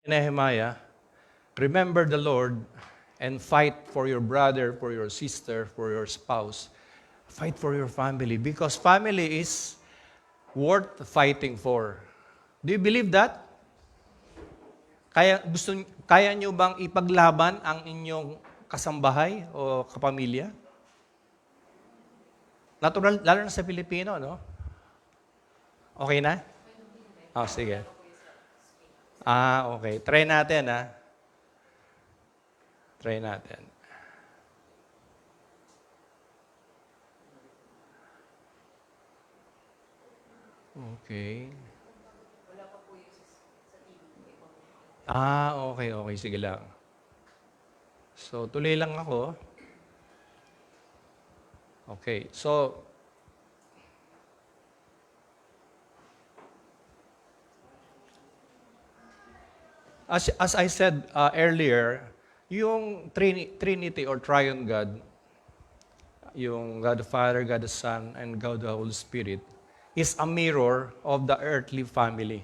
Nehemiah, remember the Lord and fight for your brother, for your sister, for your spouse. Fight for your family because family is worth fighting for. Do you believe that? Kaya nyo bang ipaglaban ang inyong kasambahay o kapamilya? Natural, lalo na sa Pilipino, no? Okay na? Oh, sige. Okay. Try natin, ha? Try natin. Okay. Okay. Sige lang. So, tuloy lang ako. Okay. So, as I said earlier, yung Trinity or Triune God, yung God the Father, God the Son, and God the Holy Spirit, is a mirror of the earthly family.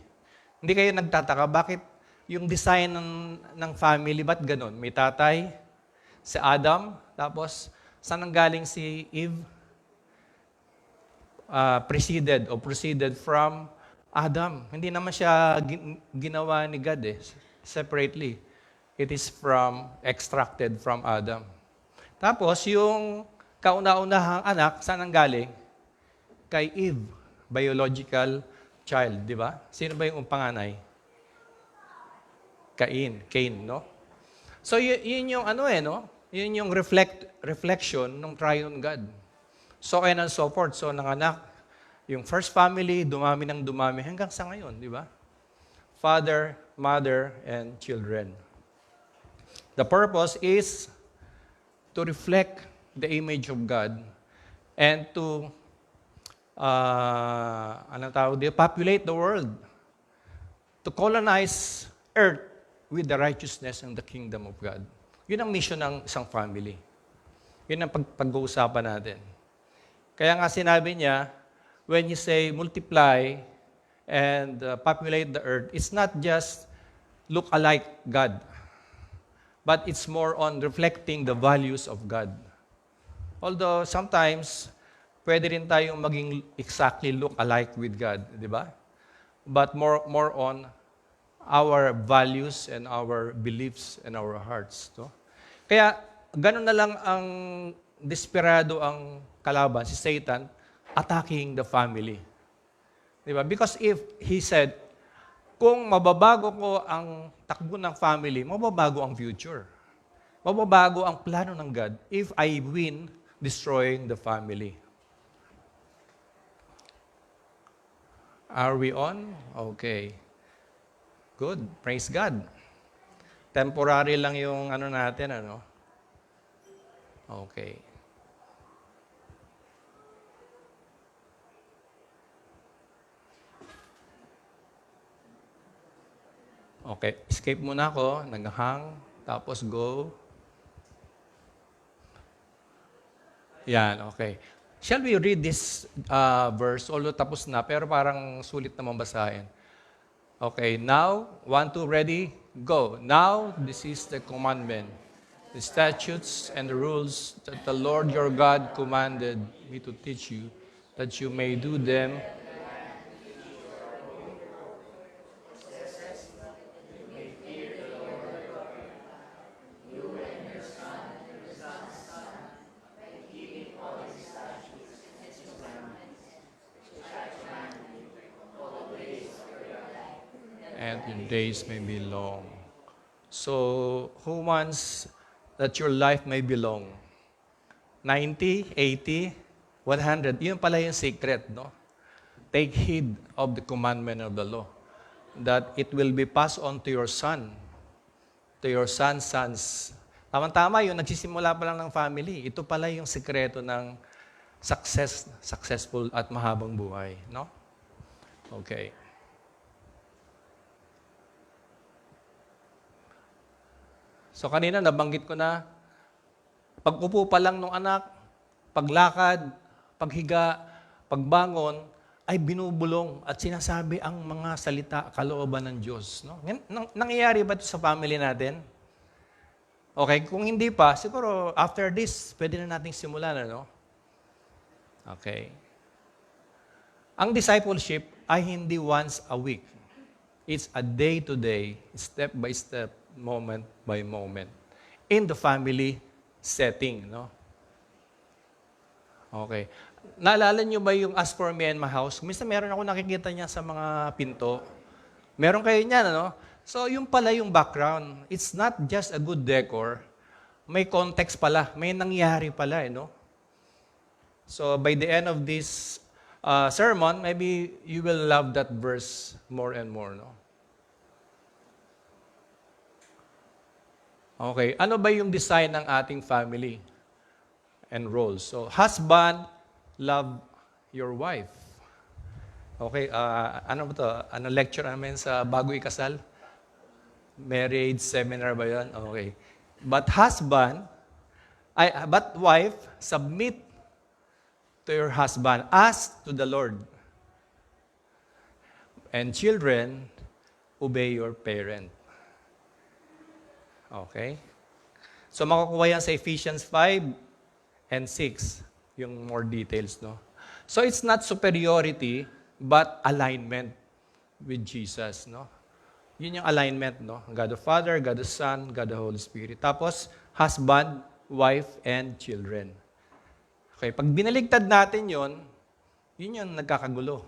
Hindi kayo nagtataka, bakit yung design ng family, ba't ganun? May tatay, si Adam, tapos saan ang galing si Eve? Proceeded from Adam. Hindi naman siya ginawa ni God separately. It is extracted from Adam. Tapos yung kauna-unahang anak, saan ang galing? Kay Eve, biological child, di ba? Sino ba yung panganay? Cain, no? So yun yung no? Yun yung reflection ng triune God. So and so forth. So nanganak, yung first family, dumami hanggang sa ngayon, di ba? Father, mother, and children. The purpose is to reflect the image of God and to populate the world, to colonize earth with the righteousness and the kingdom of God. Yun ang mission ng isang family. Yun ang pag-uusapan natin. Kaya nga sinabi niya, when you say multiply and populate the earth, it's not just look alike God, but it's more on reflecting the values of God. Although sometimes, pwede rin tayong maging exactly look alike with God, di ba? But more on our values and our beliefs and our hearts. No? Kaya, ganun na lang ang desperado ang kalaban, si Satan, attacking the family. Di ba? Because if he said, kung mababago ko ang takbo ng family, mababago ang future. Mababago ang plano ng God if I win destroying the family. Are we on? Okay. Good. Praise God. Temporary lang yung natin, Okay. Okay. Escape muna ako. Nag-hang. Tapos go. Yan. Okay. Shall we read this verse? Although tapos na, pero parang sulit naman basahin. Okay, now, 1, 2, ready, go. Now, this is the commandment, the statutes and the rules that the Lord your God commanded me to teach you, that you may do them. And your days may be long. So, who wants that your life may be long? 90, 80, 100. Yun pala yung secret, no? Take heed of the commandment of the law, that it will be passed on to your son, to your son's sons. Tama-tama yun, nagsisimula pa lang ng family. Ito pala yung sikreto ng successful at mahabang buhay, no? Okay. So kanina nabanggit ko na, pag-upo pa lang ng anak, paglakad, paghiga, pagbangon, ay binubulong at sinasabi ang mga salita, kalooban ng Diyos. No? Nangyayari ba ito sa family natin? Okay, kung hindi pa, siguro after this, pwede na nating simulan, ano? Okay. Ang discipleship ay hindi once a week. It's a day-to-day, step-by-step, moment by moment. In the family setting, no? Okay. Naalala niyo ba yung As For Me and My House? Minsan meron ako nakikita niya sa mga pinto. Meron kayo niyan, ano? So, yung pala yung background. It's not just a good decor. May context pala. May nangyari pala, no? So, by the end of this sermon, maybe you will love that verse more and more, no? Okay. Ano ba yung design ng ating family and roles? So, husband, love your wife. Okay. Ano ba to? Ano lecture namin sa bago ikasal? Marriage seminar ba yun? Okay. But wife, submit to your husband as to the Lord. And children, obey your parent. Okay? So makukuha yan sa Ephesians 5 and 6, yung more details, no? So it's not superiority, but alignment with Jesus, no? Yun yung alignment, no? God the Father, God the Son, God the Holy Spirit. Tapos, husband, wife, and children. Okay, pag binaligtad natin yun yung nagkakagulo.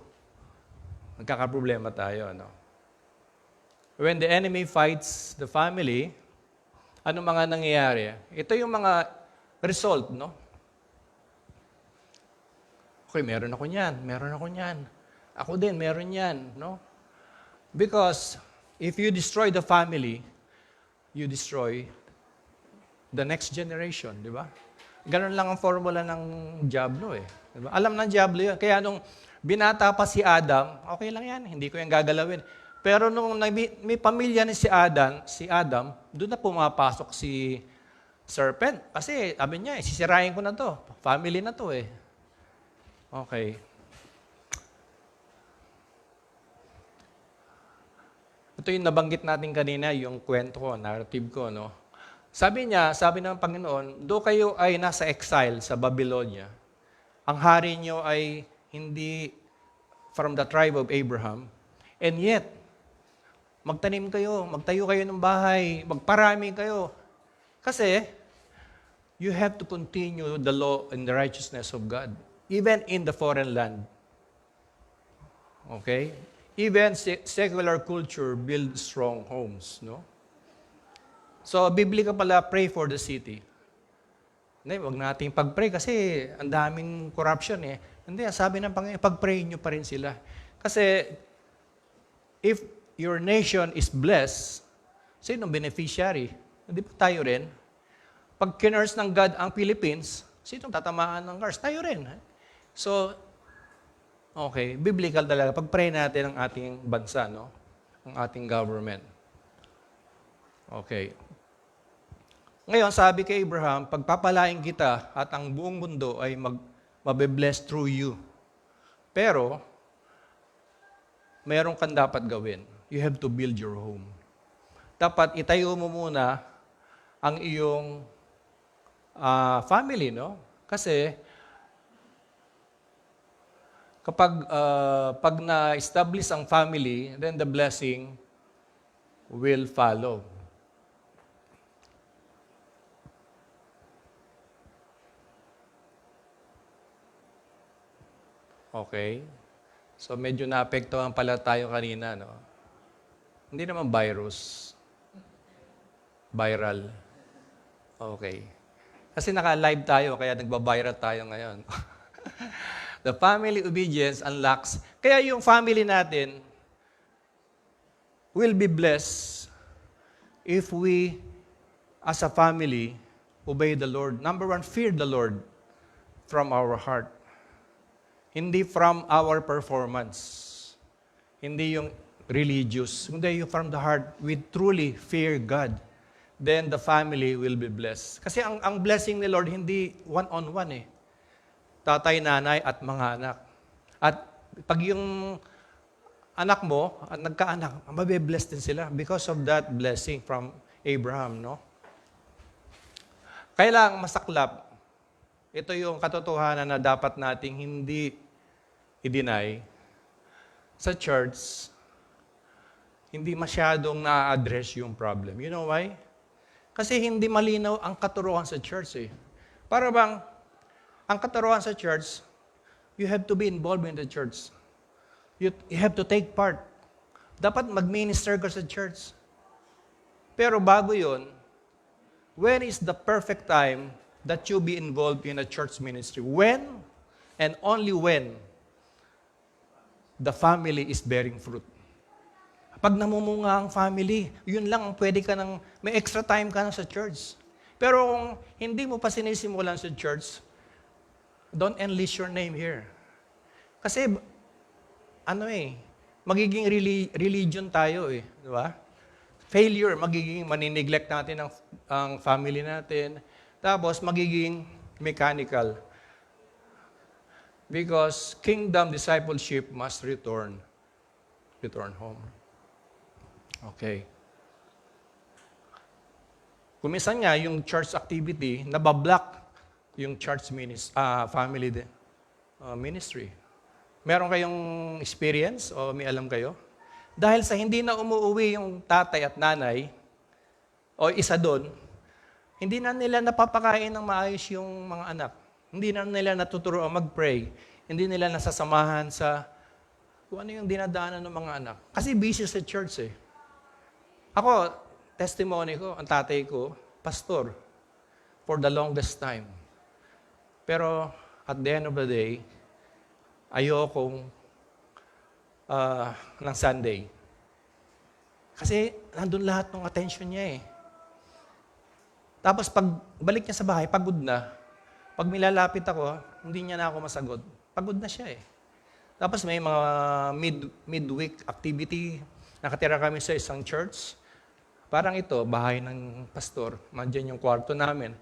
Nagkakaproblema tayo, no? When the enemy fights the family, ano mga nangyayari? Ito yung mga result, no? Okay, meron ako niyan. Ako din, meron yan, no? Because if you destroy the family, you destroy the next generation, di ba? Ganun lang ang formula ng Diablo eh. Di ba? Alam ng Diablo yun. Kaya nung binata pa si Adam, okay lang yan, hindi ko yan gagalawin. Pero nung may pamilya ni si Adam, doon na pumapasok si serpent. Kasi sabi niya, sisirahin ko na to. Family na to eh. Okay. Ito yung nabanggit natin kanina, yung kwento ko, narrative ko, no? Sabi ng Panginoon, do kayo ay nasa exile sa Babylonia, ang hari nyo ay hindi from the tribe of Abraham, and yet, magtayo kayo ng bahay, magparami kayo. Kasi, you have to continue the law and the righteousness of God, even in the foreign land. Okay? Even secular culture builds strong homes, no? So, biblical pala, pray for the city. Hindi, wag nating pag-pray kasi ang daming corruption eh. Hindi, sabi ng Panginoon, pag-pray nyo pa rin sila. Kasi, if your nation is blessed, sinong beneficiary? Hindi pa tayo rin. Pag kinurse ng God ang Philippines, sinong tatamaan ng curse? Tayo rin. So, okay, biblical talaga. Pag-pray natin ang ating bansa, no? Ang ating government. Okay. Ngayon, sabi kay Abraham, pagpapalain kita at ang buong mundo ay mabe-bless through you. Pero, mayroon kang dapat gawin. You have to build your home. Dapat itayo mo muna ang iyong family, no? Kasi, kapag pag na-establish ang family, then the blessing will follow. Okay? So medyo naapektuhan pala tayo kanina, no? Hindi naman virus. Viral. Okay. Kasi naka-live tayo, kaya nagbabiral tayo ngayon. The family obedience unlocks. Kaya yung family natin will be blessed if we, as a family, obey the Lord. Number one, fear the Lord from our heart. Hindi from our performance. Hindi yung religious. Hindi yung from the heart. We truly fear God. Then the family will be blessed. Kasi ang blessing ni Lord, hindi one-on-one eh. Tatay, nanay, at mga anak. At Pag yung anak mo at nagkaanak, mabe-bless din sila because of that blessing from Abraham, no? Kailang masaklap, ito yung katotohanan na dapat nating hindi i-deny. Sa church, hindi masyadong na-address yung problem. You know why? Kasi hindi malinaw ang katuruan sa church eh. Para bang, ang katuruan sa church, you have to be involved in the church. You have to take part. Dapat mag-minister ka sa church. Pero bago yun, when is the perfect time that you be involved in a church ministry? When and only when the family is bearing fruit. Pag namumunga ang family, yun lang ang pwede ka ng, may extra time ka na sa church. Pero kung hindi mo pa sinisimulan sa church, don't enlist your name here. Kasi, magiging religion tayo eh. Di ba? Failure, magiging manineglect natin ang family natin. Tapos, magiging mechanical. Because kingdom discipleship must return home. Okay. Kuminsan nga, yung church activity, nabablock yung church family ministry. Meron kayong experience o may alam kayo? Dahil sa hindi na umuwi yung tatay at nanay, o isa doon, hindi na nila napapakain ng maayos yung mga anak. Hindi na nila natuturuan mag-pray. Hindi nila nasasamahan sa kung ano yung dinadaanan ng mga anak. Kasi busy sa church eh. Ako, testimony ko, ang tatay ko, pastor, for the longest time. Pero at the end of the day, ayokong ng Sunday. Kasi nandun lahat ng attention niya eh. Tapos pag balik niya sa bahay, pagod na. Pag milalapit ako, hindi niya na ako masagot. Pagod na siya eh. Tapos may mga midweek activity. Nakatira kami sa isang church. Parang ito, bahay ng pastor. Mandyan yung kwarto namin.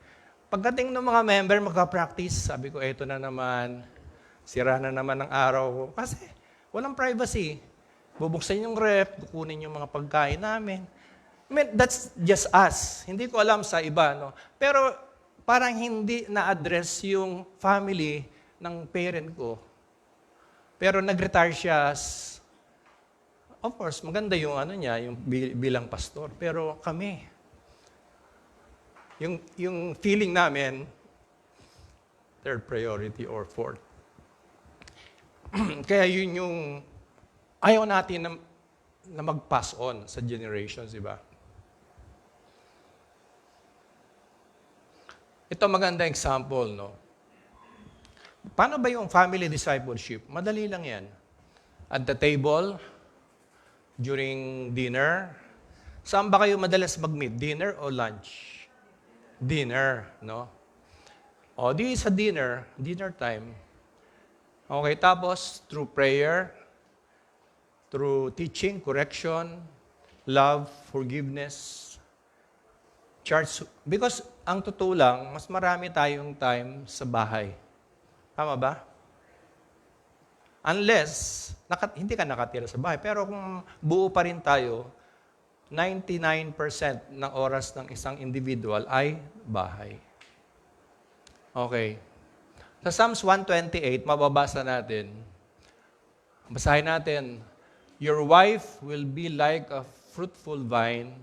Pagdating ng mga member, magka-practice, sabi ko, eto na naman. Sira na naman ang araw ko. Kasi walang privacy. Bubuksan yung ref, kukunin yung mga pagkain namin. I mean, that's just us. Hindi ko alam sa iba, no? Pero parang hindi na-address yung family ng parent ko. Pero nag-retire siya of course, maganda yung niya, yung bilang pastor. Pero kami, yung feeling namin, third priority or fourth. Kaya yun yung ayaw natin na mag-pass on sa generations, di ba? Ito magandang example, no? Paano ba yung family discipleship? Madali lang yan. At the table, during dinner, saan ba kayo madalas mag-meet? Dinner o lunch? Dinner, no? O, di sa dinner time. Okay, tapos through prayer, through teaching, correction, love, forgiveness, church. Because ang totoo lang, mas marami tayong time sa bahay. Tama ba? Unless, hindi ka nakatira sa bahay. Pero kung buo pa rin tayo, 99% ng oras ng isang individual ay bahay. Okay. Sa Psalms 128, mababasa natin. Basahin natin. Your wife will be like a fruitful vine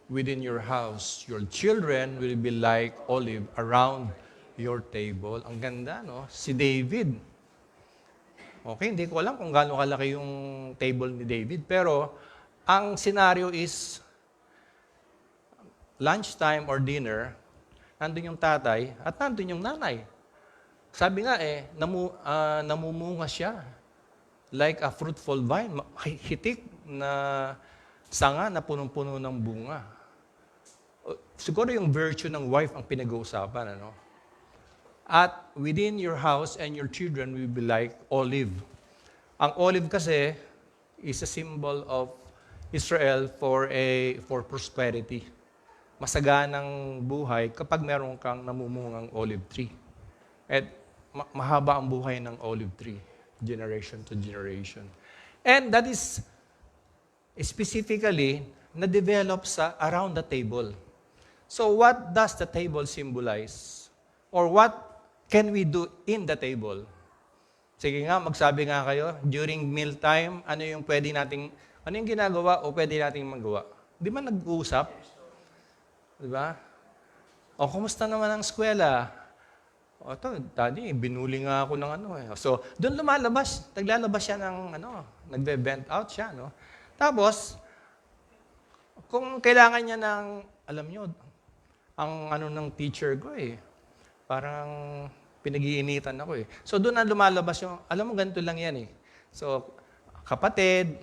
within your house. Your children will be like olive around your table. Ang ganda, no? Si David. Okay, hindi ko alam kung gaano kalaki yung table ni David. Pero, ang scenario is lunchtime or dinner, nandun yung tatay at nandun yung nanay. Sabi nga namumunga siya like a fruitful vine, hitik na sanga na punong-puno ng bunga. Siguro yung virtue ng wife ang pinag-uusapan, ano? At within your house and your children will be like olive. Ang olive kasi is a symbol of Israel for prosperity. Masaganang buhay kapag meron kang namumungang olive tree. At mahaba ang buhay ng olive tree. generation to generation. And that is specifically na-develop sa around the table. So what does the table symbolize? Or what can we do in the table? Sige nga, magsabi nga kayo, during mealtime, ano yung ginagawa o pwede nating magawa? Di ba nag-uusap? Di ba? O, kumusta naman ang eskwela? O, daddy, binuli nga ako ng So, doon naglalabas siya ng nagbe-vent out siya, no? Tapos, kung kailangan niya ng, alam nyo, ang ng teacher ko parang pinag-iinitan ako So, doon na lumalabas yung, alam mo, ganito lang yan So, kapatid,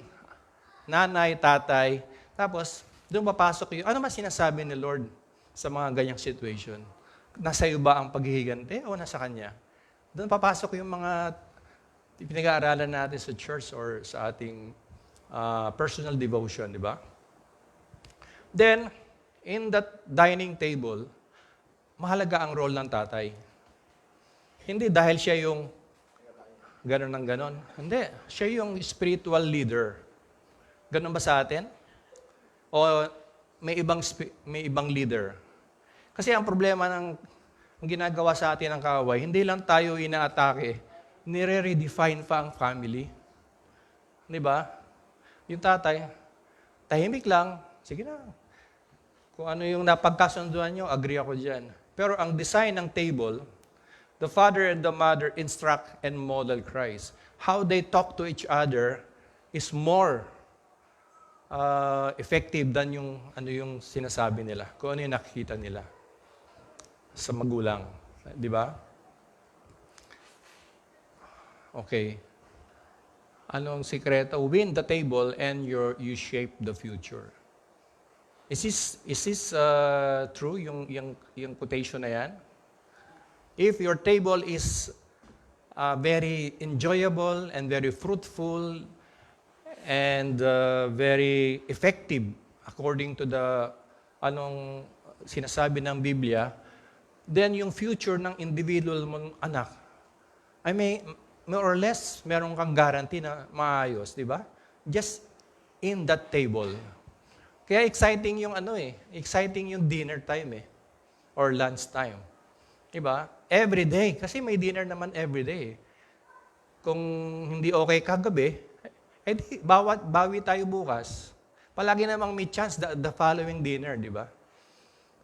nanay, tatay, tapos, doon papasok yung, ano ba sinasabi ni Lord sa mga ganyang situation? Nasa iyo ba ang paghihigante o nasa Kanya? Doon papasok yung mga pinag-aaralan natin sa church or sa ating personal devotion, di ba? Then, in that dining table, mahalaga ang role ng tatay. Hindi dahil siya yung gano'n ng gano'n. Hindi. Siya yung spiritual leader. Gano'n ba sa atin? O may ibang leader? Kasi ang problema ng ginagawa sa atin ng kaaway, hindi lang tayo inaatake, nire-redefine pa ang family. Di ba? Yung tatay, tahimik lang, sige na. Kung ano yung napagkasunduan nyo, agree ako dyan. Pero ang design ng table, the father and the mother instruct and model Christ. How they talk to each other is more effective than yung sinasabi nila. Kung ano yung nakikita nila sa magulang. Di ba? Okay. Anong sikreto? Win the table and you shape the future. Is this true, yung quotation na yan? If your table is very enjoyable and very fruitful and very effective according to the anong sinasabi ng Biblia, then yung future ng individual mong anak ay may more or less meron kang guarantee na maayos, di ba? Just in that table. Kaya exciting yung exciting yung dinner time or lunch time. Diba? Every day. Kasi may dinner naman every day. Kung hindi okay kagabi, di, bawi tayo bukas. Palagi namang may chance the following dinner, di ba?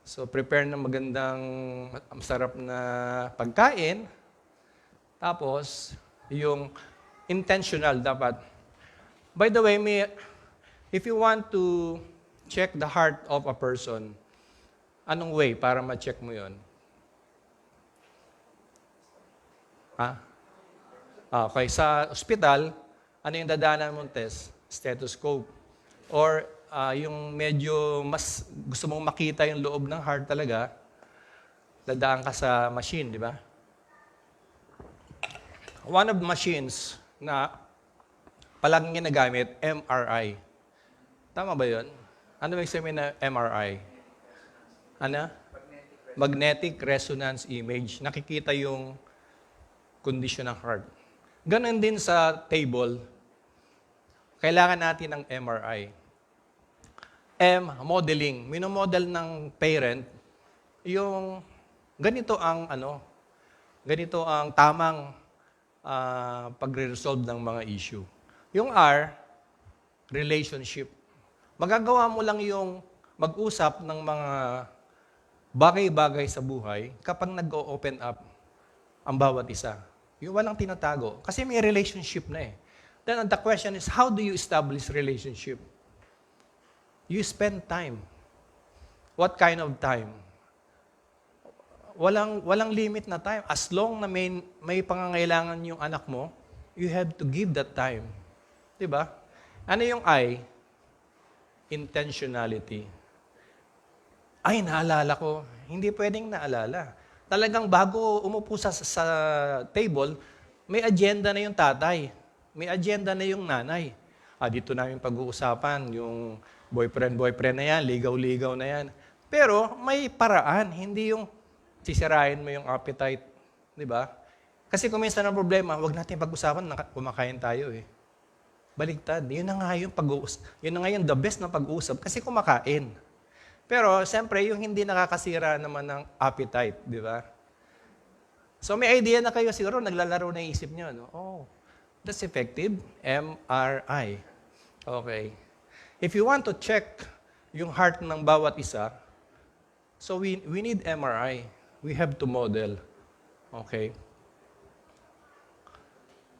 So, prepare ng magandang, masarap na pagkain. Tapos, yung intentional dapat. By the way, if you want to check the heart of a person, anong way para ma-check mo yon? Okay, sa ospital, ano yung dadaanan mong test? Stethoscope. Or yung medyo mas gusto mong makita yung loob ng heart talaga, dadaan ka sa machine, di ba? One of the machines na palaging ginagamit, MRI. Tama ba yun? Ano may sabihin na MRI? Ano? Magnetic Resonance Image. Nakikita yung kondisyon ng heart. Ganon din sa table. Kailangan natin ng MRI. Modeling. Minomodel ng parent yung ganito ang tamang pagre-resolve ng mga issue. Yung R, relationship. Magagawa mo lang yung mag-usap ng mga bagay-bagay sa buhay kapag nag-open up ang bawat isa. Yung walang tinatago. Kasi may relationship na Then the question is, how do you establish relationship? You spend time. What kind of time? Walang limit na time. As long na may pangangailangan yung anak mo, you have to give that time. Diba? Ano yung I? Intentionality. Ay, naalala ko. Hindi pwedeng naalala. Talagang bago umupo sa table, may agenda na yung tatay. May agenda na yung nanay. Dito namin pag-uusapan, yung boyfriend na yan, ligaw-ligaw na yan. Pero may paraan, hindi yung sisirain mo yung appetite. Di ba? Kasi kung minsan ang problema, huwag natin pag-usapan na kumakain tayo eh. Baligtad. Yun na nga yung yun na nga yung the best na pag-uusap kasi kumakain. Pero siyempre, yung hindi nakakasira naman ng appetite, di ba? So may idea na kayo, siguro naglalaro na isip nyo, no? Oh, that's effective. MRI. Okay. If you want to check yung heart ng bawat isa, so we need MRI. We have to model. Okay.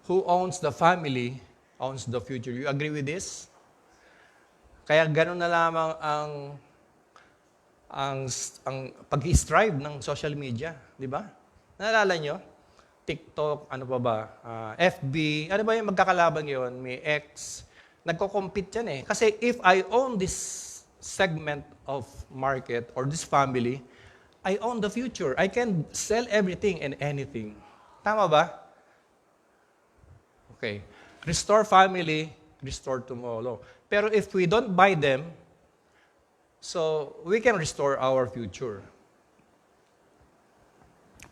Who owns the family owns the future. You agree with this? Kaya gano'n na lamang ang pag-strive ng social media, di ba? Naalala nyo? TikTok, ano pa ba? FB, ano ba yung magkakalaban yun? May X. Nagko-compete yan eh. Kasi if I own this segment of market or this family, I own the future. I can sell everything and anything. Tama ba? Okay. Restore family, restore tomorrow. Pero if we don't buy them, so we can restore our future.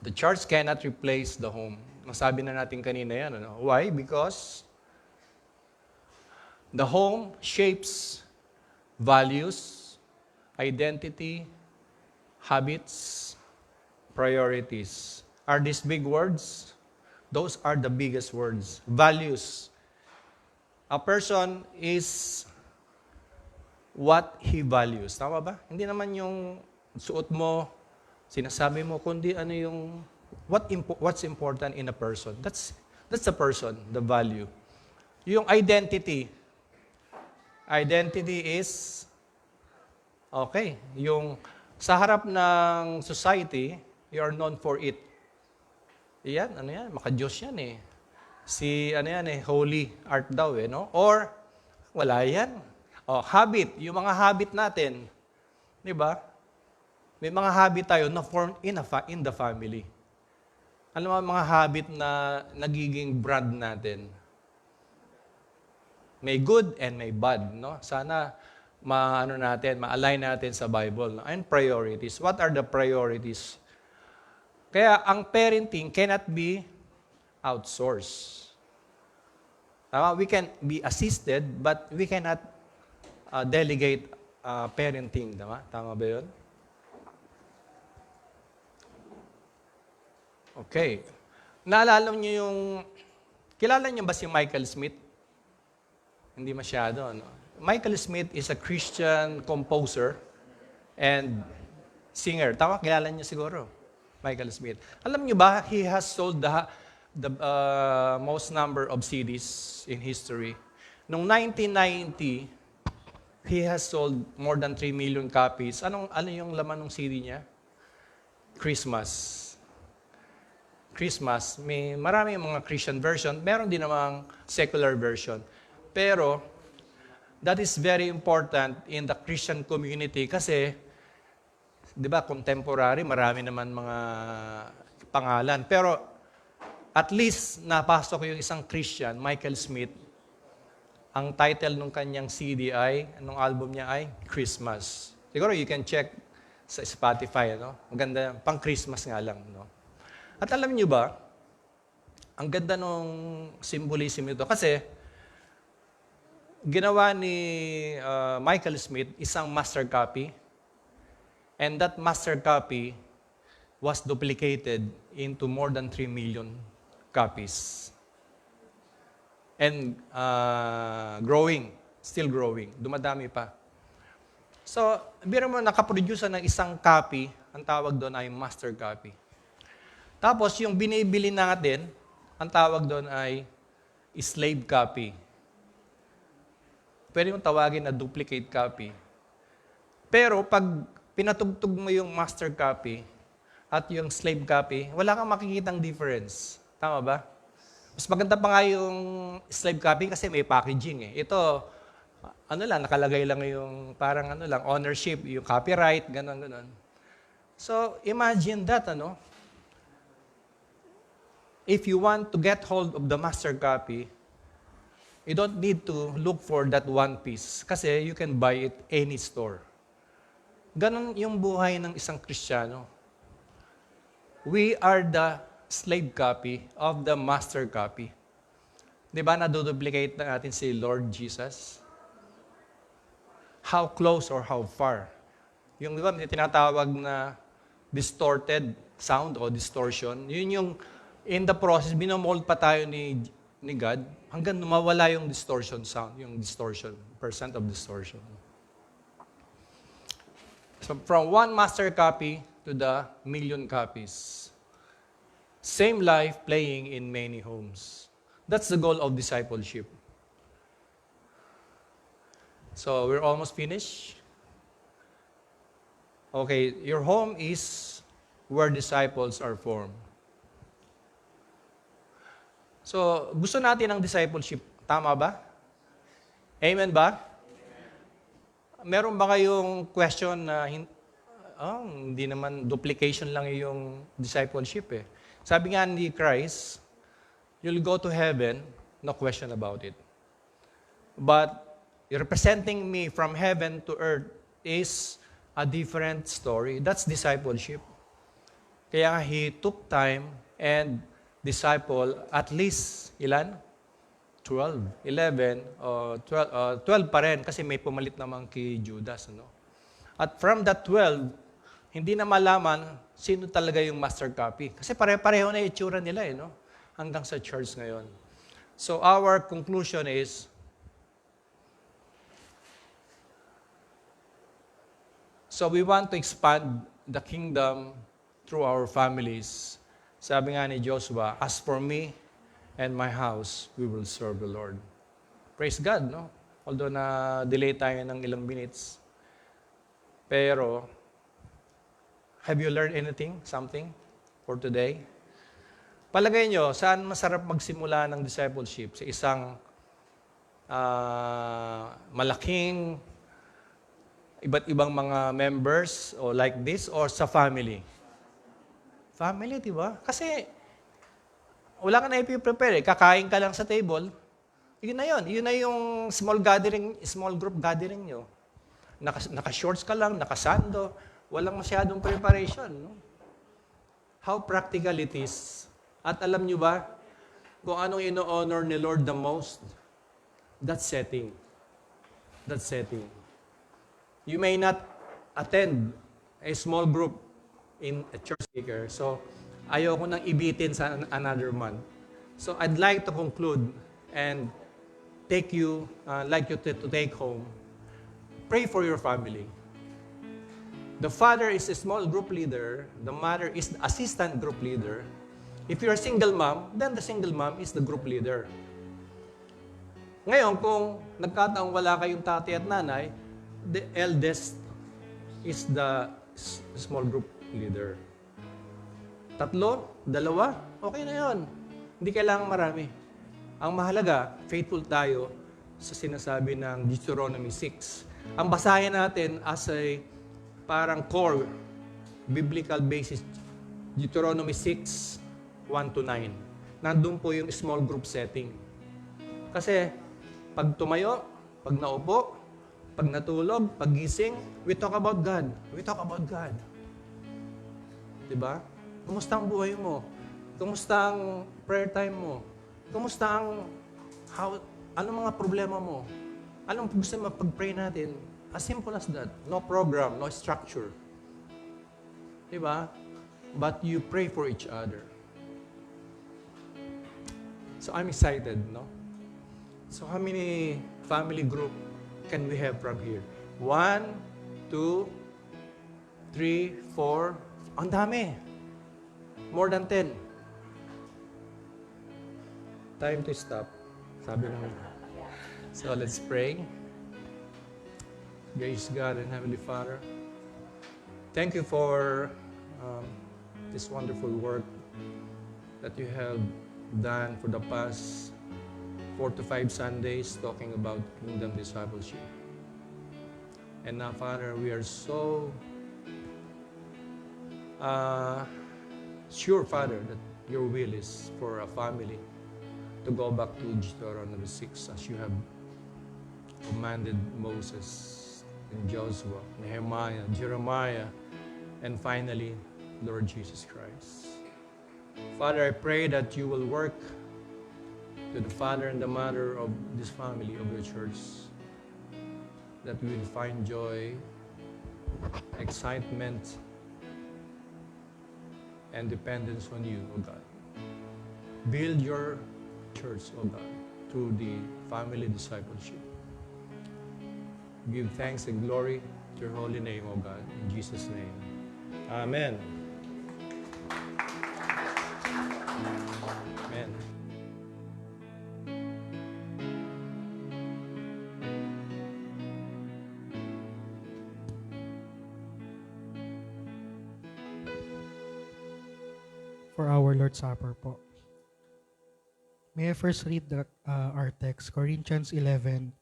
The church cannot replace the home. Nasabi na natin kanina yan. Ano? Why? Because the home shapes values, identity, habits, priorities. Are these big words? Those are the biggest words. Values. A person is what he values. Tama ba? Hindi naman yung suot mo, sinasabi mo, kundi ano yung what's important in a person. That's the person, the value. Yung identity. Identity is okay, yung sa harap ng society, you are known for it. Yan, ano yan, maka-Diyos yan eh. Si, ano yan eh, holy art daw eh, no? Or, wala yan. O, habit, yung mga habit natin, di ba? May mga habit tayo na formed in the family. Ano mga habit na nagiging brand natin? May good and may bad, no? Sana ma-align natin sa Bible. No? And priorities. What are the priorities? Kaya ang parenting cannot be outsourced. We can be assisted, but we cannot delegate parenting. Tama ba yun? Okay. Naalala niyo kilala niyo ba si Michael Smith? Hindi masyado, no? Michael Smith is a Christian composer and singer. Tama, kilala niyo siguro. Michael Smith. Alam niyo ba, he has sold the most number of CDs in history. Noong 1990, he has sold more than 3 million copies. Ano yung laman ng CD niya? Christmas. May maraming mga Christian version, meron din namang secular version. Pero, that is very important in the Christian community kasi, di ba, contemporary, marami naman mga pangalan. Pero, at least, napasok yung isang Christian, Michael Smith. Ang title ng kanyang CD nung album niya ay Christmas. Siguro you can check sa Spotify, no? Maganda, pang Christmas nga lang, no? At alam niyo ba, ang ganda nung symbolism ito kasi ginawa ni Michael Smith isang master copy. And that master copy was duplicated into more than 3 million copies. And growing, still growing, dumadami pa. So, biro mo, nakaproduce ng isang copy, ang tawag doon ay master copy. Tapos, yung binibili natin, ang tawag doon ay slave copy. Pwede mong tawagin na duplicate copy. Pero, pag pinatugtog mo yung master copy at yung slave copy, wala kang makikitang difference. Tama ba? Mas maganda pa nga yung slave copy kasi may packaging eh. Ito, nakalagay lang yung parang ownership, yung copyright, gano'n. So, imagine that, If you want to get hold of the master copy, you don't need to look for that one piece kasi you can buy it any store. Ganon yung buhay ng isang Kristiyano. We are the slave copy of the master copy. Di ba naduduplicate na natin si Lord Jesus? How close or how far? Yung di ba may tinatawag na distorted sound o distortion, yun yung in the process, binomold pa tayo ni God hanggang mawala yung distortion sound, yung distortion, percent of distortion. So from one master copy to the million copies. Same life playing in many homes. That's the goal of discipleship. So we're almost finished. Okay, your home is where disciples are formed. So, gusto natin ng discipleship. Tama ba? Amen ba? Meron ba kayong question na hindi naman duplication lang yung discipleship eh. Sabi nga ni Christ, you'll go to heaven, no question about it. But representing me from heaven to earth is a different story. That's discipleship. Kaya he took time and disciple at least ilan? 12, 11, 12 pa rin kasi may pumalit naman kay Judas. No? At from that 12, hindi na malaman sino talaga yung master copy. Kasi pare-pareho na itsura nila no? Hanggang sa church ngayon. So our conclusion is, so we want to expand the kingdom through our families. Sabi nga ni Joshua, as for me and my house, we will serve the Lord. Praise God, no? Although na-delay tayo ng ilang minutes. Pero, have you learned anything, something for today? Palagay nyo, saan masarap magsimula ng discipleship? Sa isang malaking iba't ibang mga members o like this or sa family? Family, di ba? Kasi wala ka na i-prepare eh. Kakain ka lang sa table. Yun na yun. Yun na yung small group gathering nyo. Naka-shorts ka lang, nakasando. Walang masyadong preparation. No? How practical it is. At alam nyo ba, kung anong ino-honor ni Lord the most? That setting. That setting. You may not attend a small group in a church speaker. So, ayoko nang ibitin sa another month. So, I'd like to conclude and take you, like you to take home. Pray for your family. The father is a small group leader. The mother is the assistant group leader. If you're a single mom, then the single mom is the group leader. Ngayon, kung nagkataong wala kayong tatay at nanay, the eldest is the small group leader. 3, 2, okay na yun. Hindi kailangan marami. Ang mahalaga, faithful tayo sa sinasabi ng Deuteronomy 6. Ang basahin natin as a parang core, biblical basis, Deuteronomy 6, 1-9. Nandun po yung small group setting. Kasi, pag tumayo, pag naupo, pag natulog, pag gising, we talk about God. We talk about God. Diba? Kumusta ang buhay mo? Kumusta ang prayer time mo? Kumusta ang anong mga problema mo? Anong gusto mo pag-pray natin? As simple as that. No program, no structure. Diba? But you pray for each other. So I'm excited, no? So how many family group can we have from here? 1, 2, 3, 4. Ang dami. More than 10. Time to stop. Sabi naman. So let's pray. Gracious God and Heavenly Father, thank you for this wonderful work that you have done for the past 4 to 5 Sundays talking about kingdom discipleship. And now, Father, we are so sure, Father, that your will is for a family to go back to Deuteronomy 6 as you have commanded Moses and Joshua, Nehemiah, Jeremiah, and finally, Lord Jesus Christ. Father, I pray that you will work to the father and the mother of this family of your church, that we will find joy, excitement, and dependence on you, O God. Build your church, O God, through the family discipleship. Give thanks and glory to your holy name, O God. In Jesus' name. Amen. Amen. For our Lord's Supper po. May I first read our text, Corinthians 11,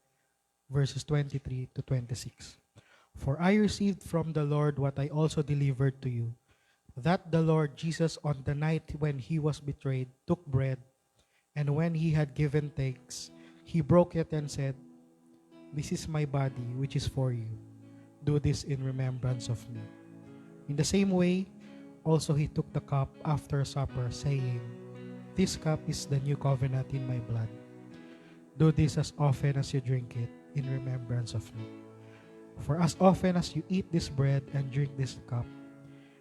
verses 23 to 26. For I received from the Lord what I also delivered to you, that the Lord Jesus on the night when he was betrayed took bread, and when he had given thanks, he broke it and said, "This is my body, which is for you. Do this in remembrance of me." In the same way, also he took the cup after supper, saying, "This cup is the new covenant in my blood. Do this as often as you drink it in remembrance of me. For as often as you eat this bread and drink this cup,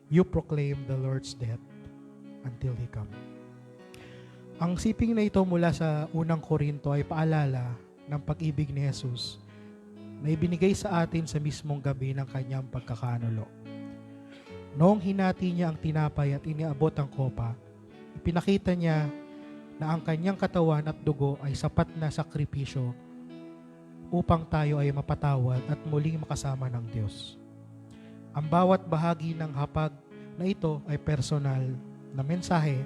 you proclaim the Lord's death until He come." Ang siping na ito mula sa unang Korinto ay paalala ng pag-ibig ni Jesus na ibinigay sa atin sa mismong gabi ng kanyang pagkakanulo. Noong hinati niya ang tinapay at iniabot ang kopa, ipinakita niya na ang kanyang katawan at dugo ay sapat na sakripisyo upang tayo ay mapatawad at muling makasama ng Diyos. Ang bawat bahagi ng hapag na ito ay personal na mensahe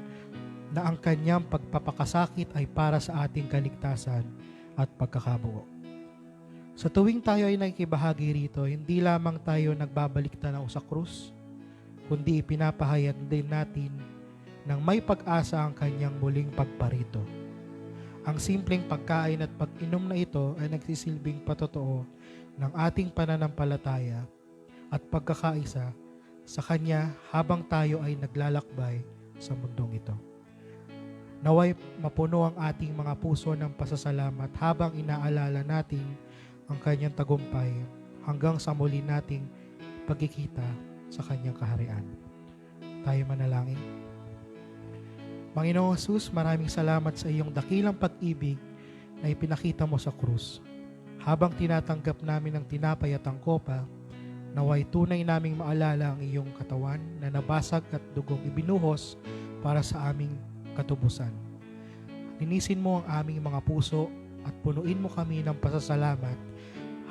na ang kanyang pagpapakasakit ay para sa ating kaligtasan at pagkakabuo. Sa tuwing tayo ay nakikibahagi rito, hindi lamang tayo nagbabalik tanaw sa krus, kundi ipinapahayag din natin ng may pag-asa ang kanyang muling pagparito. Ang simpleng pagkain at pag-inom na ito ay nagsisilbing patotoo ng ating pananampalataya at pagkakaisa sa Kanya habang tayo ay naglalakbay sa mundong ito. Naway mapuno ang ating mga puso ng pasasalamat habang inaalala natin ang Kanyang tagumpay hanggang sa muli nating pagkikita sa Kanyang kaharian. Tayo manalangin. Panginoong Jesus, maraming salamat sa iyong dakilang pag-ibig na ipinakita mo sa krus. Habang tinatanggap namin ang tinapay at ang kopa, naway tunay naming maalala ang iyong katawan na nabasag at dugong ibinuhos para sa aming katubusan. Linisin mo ang aming mga puso at punuin mo kami ng pasasalamat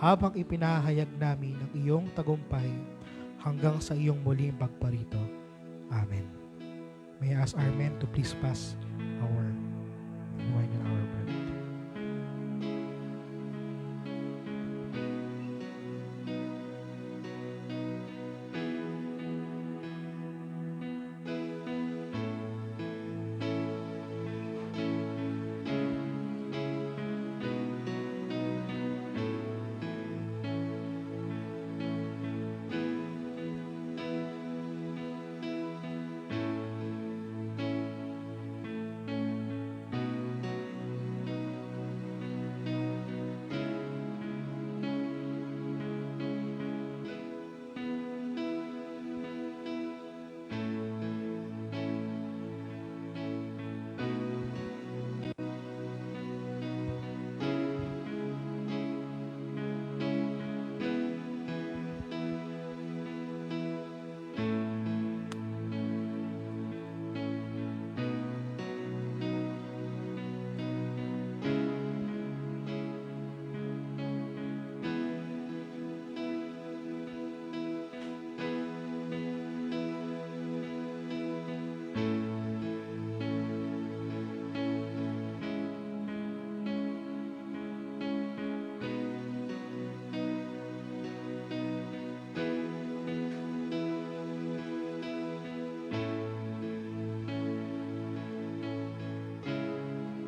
habang ipinahayag namin ang iyong tagumpay hanggang sa iyong muling pagparito. Amen. May I ask our men to please pass our wine and our bread.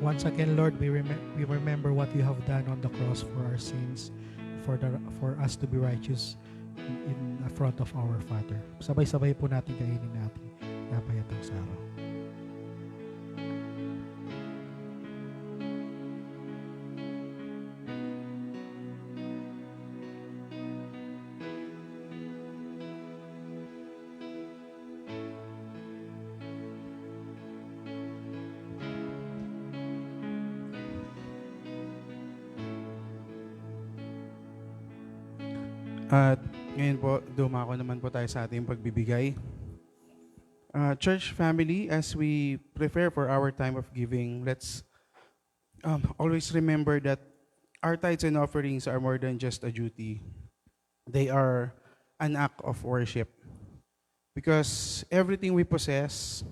Once again, Lord, we remember what you have done on the cross for our sins, for us to be righteous in front of our Father. Sabay-sabay po natin kainin natin napayatang saro. At ngayon po, dumako naman po tayo sa ating pagbibigay. Church family, as we prepare for our time of giving, let's always remember that our tithes and offerings are more than just a duty. They are an act of worship. Because everything we possess,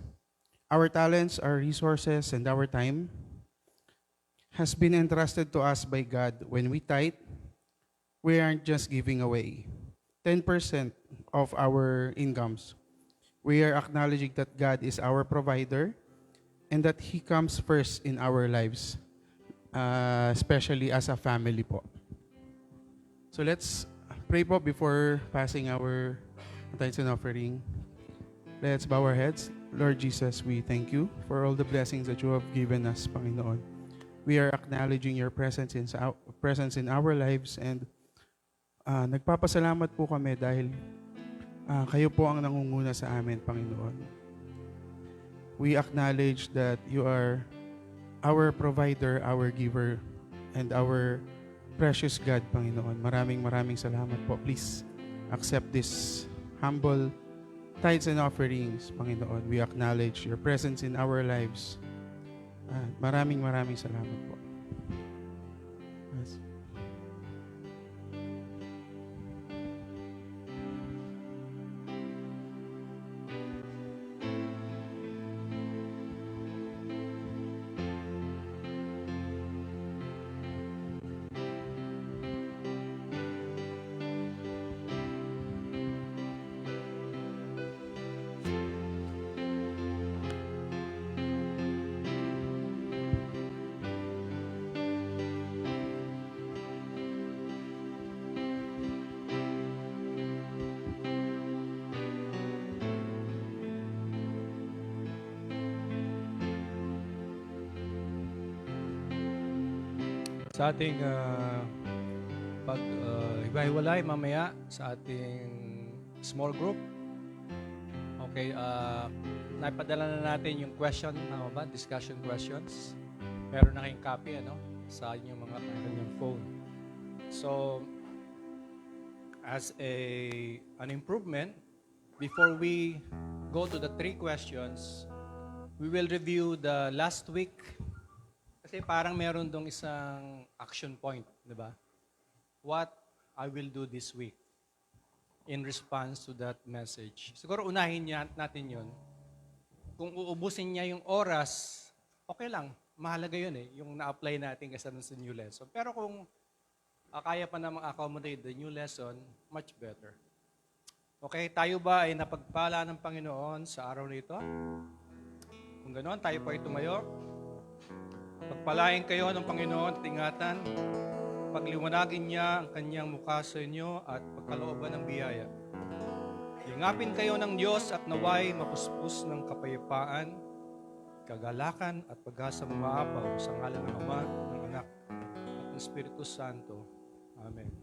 our talents, our resources, and our time has been entrusted to us by God. When we tithe, we aren't just giving away 10% of our incomes. We are acknowledging that God is our provider and that He comes first in our lives, especially as a family po. So let's pray po before passing our tithes and offering. Let's bow our heads. Lord Jesus, we thank you for all the blessings that you have given us, Panginoon. We are acknowledging your presence in our lives, and nagpapasalamat po kami dahil kayo po ang nangunguna sa amin, Panginoon. We acknowledge that you are our provider, our giver, and our precious God, Panginoon. Maraming salamat po. Please accept this humble tithes and offerings, Panginoon. We acknowledge your presence in our lives. Maraming salamat po. Yes. Sa ating pag-hiwa-hiwalay mamaya sa ating small group. Okay, naipadala na natin yung question, discussion questions. Meron na kayong copy, sa inyong kanyang phone. So, as an improvement, before we go to the 3 questions, we will review the last week. Kasi parang meron dong isang action point, di ba? What I will do this week in response to that message. Siguro unahin natin yun. Kung uubusin niya yung oras, okay lang. Mahalaga yun yung na-apply natin kasi sa new lesson. Pero kung kaya pa namang accommodate the new lesson, much better. Okay, tayo ba ay napagpala ng Panginoon sa araw na ito? Kung ganoon, tayo po ay tumayo. Pagpalain kayo ng Panginoon at ingatan, pagliwanagin niya ang kanyang mukha sa inyo at pagkalooban ng biyaya. Lingapin kayo ng Diyos at naway mapuspos ng kapayapaan, kagalakan at pag-asa umaapaw sa ngalan ng Ama, ng Anak, at ng Espiritu Santo. Amen.